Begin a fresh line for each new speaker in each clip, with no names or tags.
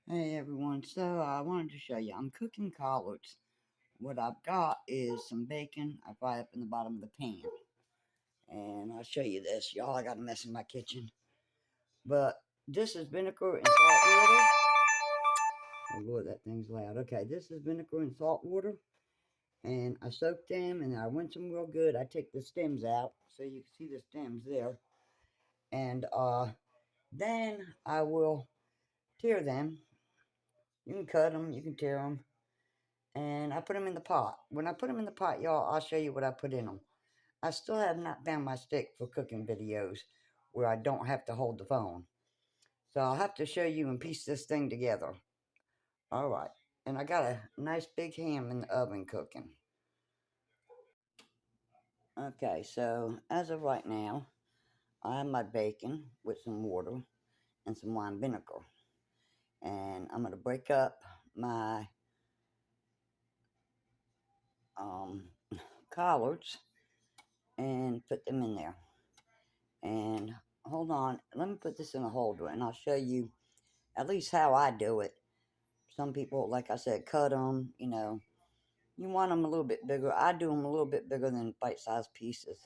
Hey everyone, so I wanted to show you, I'm cooking collards. What I've got is some bacon I fry up in the bottom of the pan. And I'll show you this, y'all. I got a mess in my kitchen. But this is vinegar and salt water. Oh Lord, that thing's loud. Okay, this is vinegar and salt water. And I soaked them and I rinse them real good. I take the stems out so you can see the stems there. And then I will tear them. You can cut them, you can tear them. And I put them in the pot. When I put them in the pot, y'all, I'll show you what I put in them. I still have not found my stick for cooking videos where I don't have to hold the phone. So I'll have to show you and piece this thing together. All right. And I got a nice big ham in the oven cooking. Okay, so as of right now, I have my bacon with some water and some wine vinegar. And I'm going to break up my um, collards and put them in there. And hold on, let me put this in a holder and I'll show you at least how I do it. Some people, like I said, cut them, you want them a little bit bigger. I do them a little bit bigger than bite-sized pieces.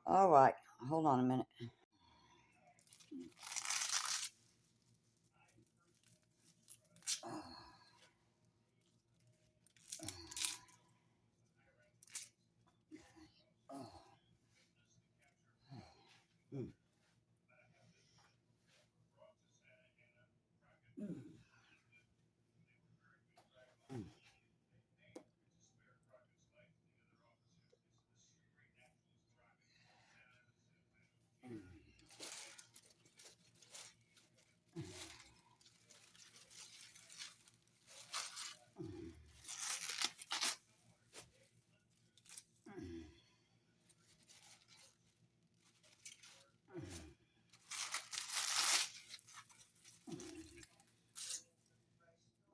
All right, hold on a minute.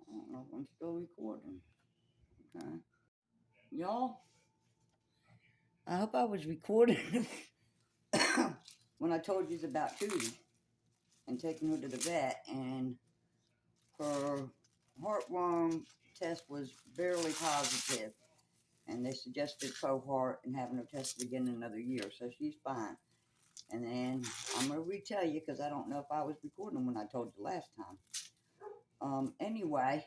I don't know if I'm still recording. Okay. Y'all, I hope I was recording when I told you about Tootie and taking her to the vet, and her heartworm test was barely positive, and they suggested Cohort and having her tested again in another year, so she's fine. And then I'm going to retell you because I don't know if I was recording when I told you last time. Anyway,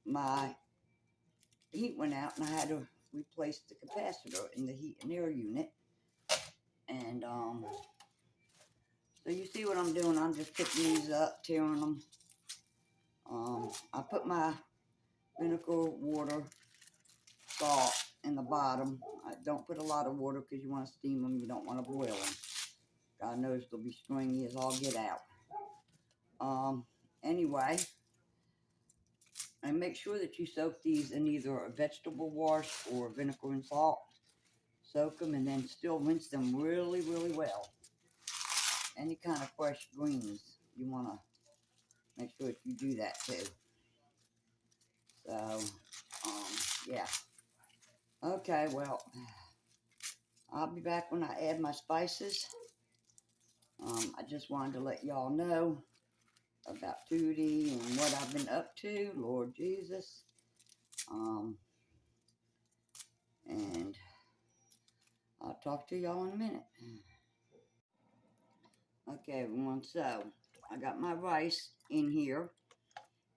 my heat went out and I had to replace the capacitor in the heat and air unit. And so you see what I'm doing. I'm just picking these up, tearing them. I put my vinegar, water, salt in the bottom. I don't put a lot of water because you want to steam them. You don't want to boil them. God knows they'll be stringy as all get out. Anyway, and make sure that you soak these in either a vegetable wash or vinegar and salt. Soak them and then still rinse them really, really well. Any kind of fresh greens, you want to make sure that you do that too. So, yeah. Okay, well, I'll be back when I add my spices. I just wanted to let y'all know about Tootie and what I've been up to, Lord Jesus. And I'll talk to y'all in a minute. Okay, everyone, so I got my rice in here.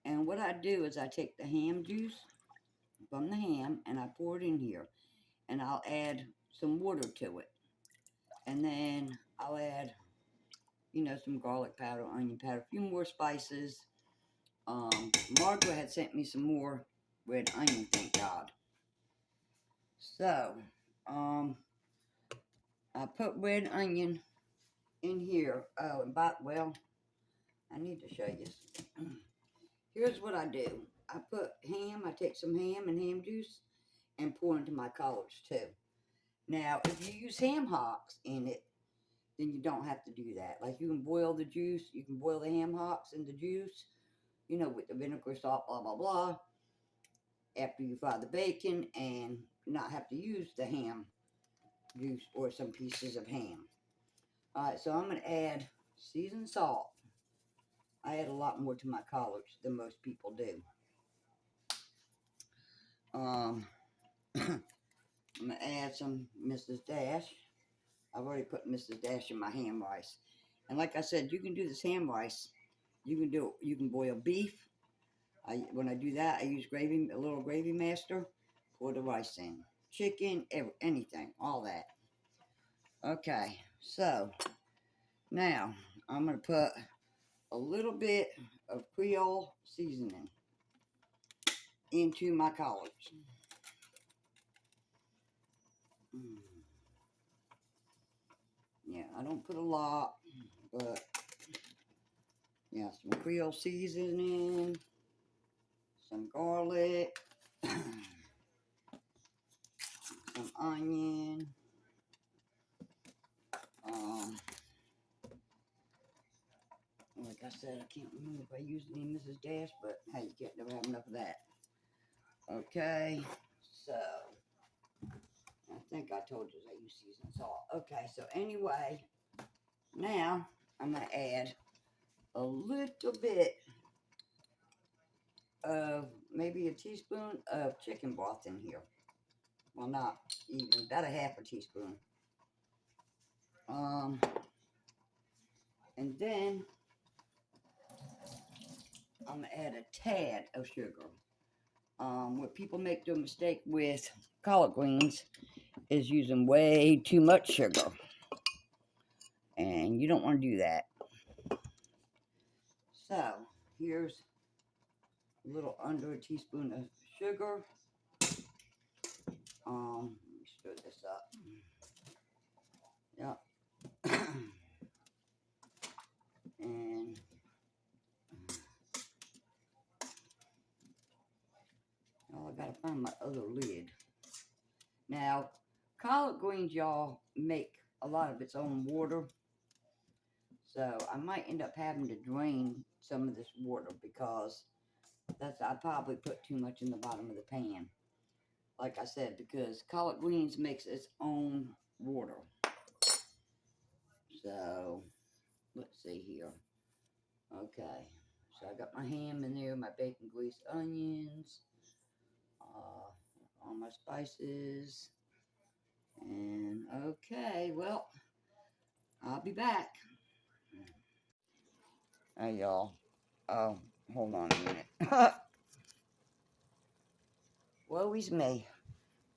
And what I do is I take the ham juice from the ham and I pour it in here. And I'll add some water to it. And then I'll add, some garlic powder, onion powder, a few more spices. Margaret had sent me some more red onion, thank God. So, I put red onion in here. Oh, well, I need to show you. Here's what I do. I put ham, I take some ham and ham juice and pour into my collards too. Now, if you use ham hocks in it, then you don't have to do that. Like, you can boil the juice, you can boil the ham hocks in the juice, with the vinegar, salt, blah, blah, blah, after you fry the bacon and not have to use the ham juice or some pieces of ham. All right, so I'm going to add seasoned salt. I add a lot more to my collards than most people do. I'm gonna add some Mrs. Dash. I've already put Mrs. Dash in my ham rice. And like I said, you can do this ham rice. You can boil beef. When I do that, I use gravy, a little gravy master, pour the rice in. Chicken, anything, all that. Okay, so now I'm gonna put a little bit of Creole seasoning into my collards. Yeah, I don't put a lot, but yeah, some Creole seasoning, some garlic, some onion, like I said, I can't remember if I used any Mrs. Dash, but hey, you can't never have enough of that. Okay, so I think I told you I use seasoned salt. Okay, so anyway, now I'm gonna add a little bit of maybe a teaspoon of chicken broth in here. Well, not even, about a half a teaspoon. And then I'm gonna add a tad of sugar. What people make the mistake with collard greens is using way too much sugar. And you don't want to do that. So, here's a little under a teaspoon of sugar. Let me stir this up. Yep. And oh, I gotta find my other lid. Now, collard greens, y'all, make a lot of its own water. So I might end up having to drain some of this water because I probably put too much in the bottom of the pan. Like I said, because collard greens makes its own water. So let's see here. Okay, so I got my ham in there, my bacon greased onions, all my spices, and okay, well, I'll be back. Hey y'all. Oh, hold on a minute. Woe is me.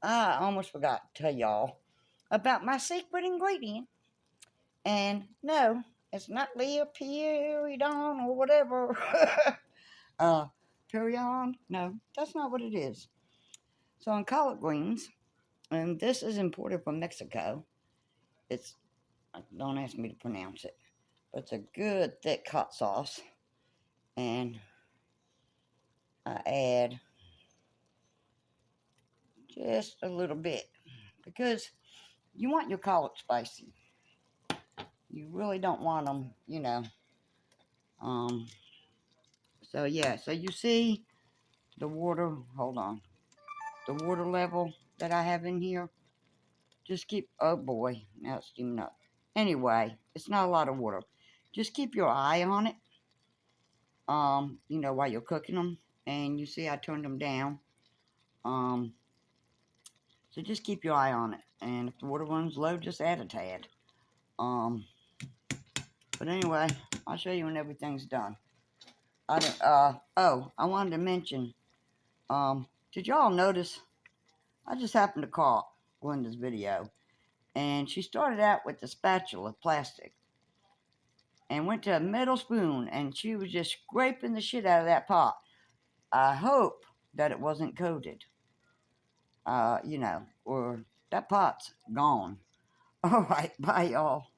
I almost forgot to tell y'all about my secret ingredient. And no, it's not Leoperidon or whatever. Perion? No, that's not what it is. So on collard greens, and this is imported from Mexico. It's, don't ask me to pronounce it, but it's a good thick hot sauce. And I add just a little bit because you want your collards spicy. You really don't want them, you know. So yeah, so you see the water, hold on, the water level that I have in here. Just keep, oh boy, now it's steaming up. Anyway, it's not a lot of water. Just keep your eye on it, you know, while you're cooking them. And you see I turned them down. So just keep your eye on it. And if the water runs low, just add a tad. But anyway, I'll show you when everything's done. Oh, I wanted to mention, did y'all notice, I just happened to caught Glenda's video, and she started out with the spatula, plastic, and went to a metal spoon, and she was just scraping the shit out of that pot. I hope that it wasn't coated, you know, or that pot's gone. All right, bye, y'all.